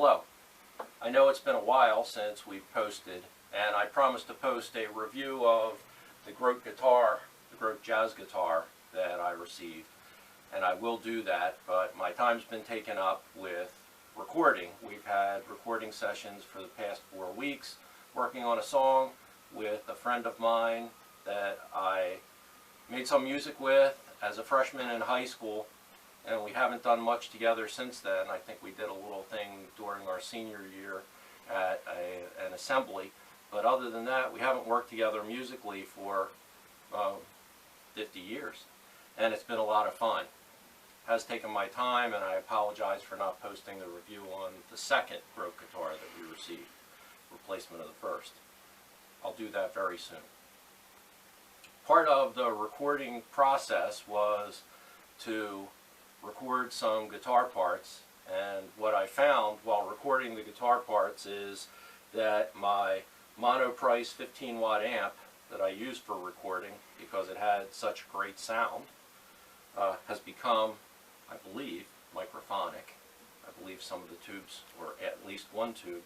Hello. I know it's been a while since we've posted, and I promised to post a review of the Grote guitar, the Grote jazz guitar that I received, and I will do that, but my time's been taken up with recording. We've had recording sessions for the past 4 weeks, working on a song with a friend of mine that I made some music with as a freshman in high school, and we haven't done much together since then. I think we did a little thing during our senior year at an assembly, but other than that, we haven't worked together musically for 50 years, and it's been a lot of fun. It has taken my time, and I apologize for not posting the review on the second Grote guitar that we received, replacement of the first. I'll do that very soon. Part of the recording process was to record some guitar parts, and what I found while recording the guitar parts is that my mono-price 15-watt amp that I use for recording, because it had such great sound, has become, I believe, microphonic. I believe some of the tubes, or at least one tube,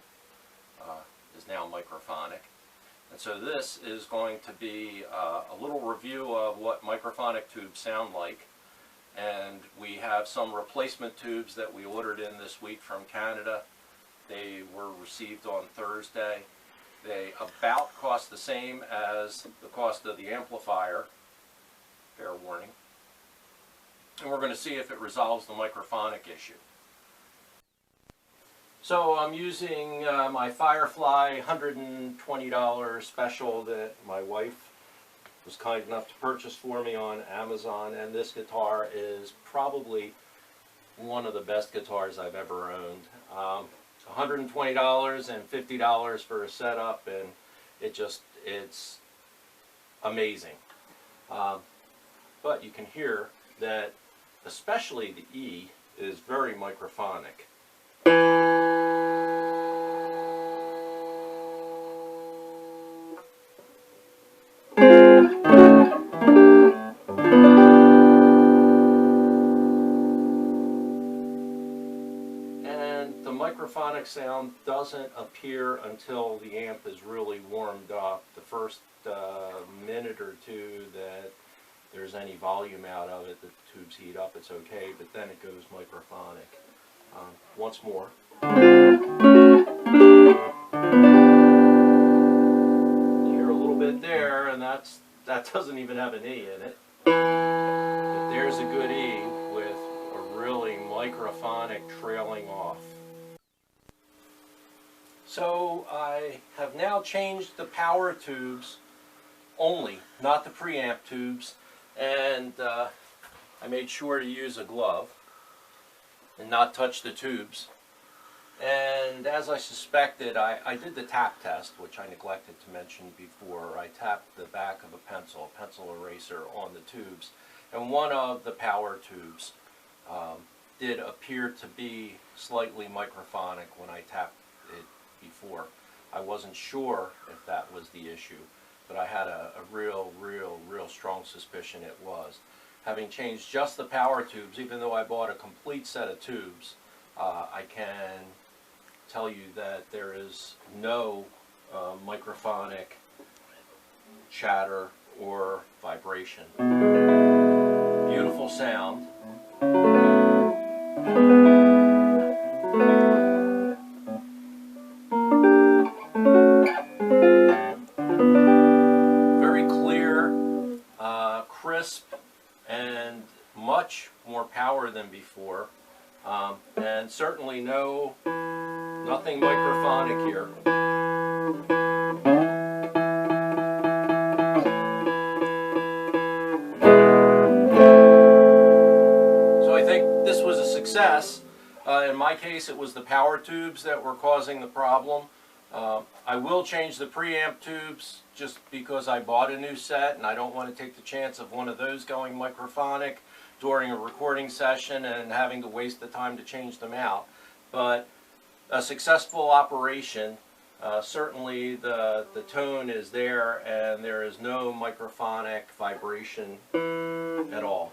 is now microphonic. And so this is going to be a little review of what microphonic tubes sound like. And we have some replacement tubes that we ordered in this week from Canada. They were received on Thursday. They about cost the same as the cost of the amplifier, fair warning. And we're going to see if it resolves the microphonic issue. So I'm using my Firefly $120 special that my wife was kind enough to purchase for me on Amazon, and this guitar is probably one of the best guitars I've ever owned. $120 and $50 for a setup, and it's amazing. But you can hear that especially the E is very microphonic. The microphonic sound doesn't appear until the amp is really warmed up. The first minute or two that there's any volume out of it, the tubes heat up, it's okay, but then it goes microphonic. Once more. You hear a little bit there, and that doesn't even have an E in it. But there's a good E with a really microphonic trailing off. So I have now changed the power tubes only, not the preamp tubes, and I made sure to use a glove and not touch the tubes. And as I suspected, I did the tap test, which I neglected to mention before. I tapped the back of a pencil eraser on the tubes, and one of the power tubes did appear to be slightly microphonic when I tapped it before. I wasn't sure if that was the issue, but I had a real strong suspicion it was. Having changed just the power tubes, even though I bought a complete set of tubes, I can tell you that there is no microphonic chatter or vibration. Beautiful sound. Very clear, crisp, and much more power than before, and certainly nothing microphonic here. So I think this was a success. In my case, it was the power tubes that were causing the problem. I will change the preamp tubes just because I bought a new set and I don't want to take the chance of one of those going microphonic during a recording session and having to waste the time to change them out. But a successful operation. Certainly the tone is there and there is no microphonic vibration at all.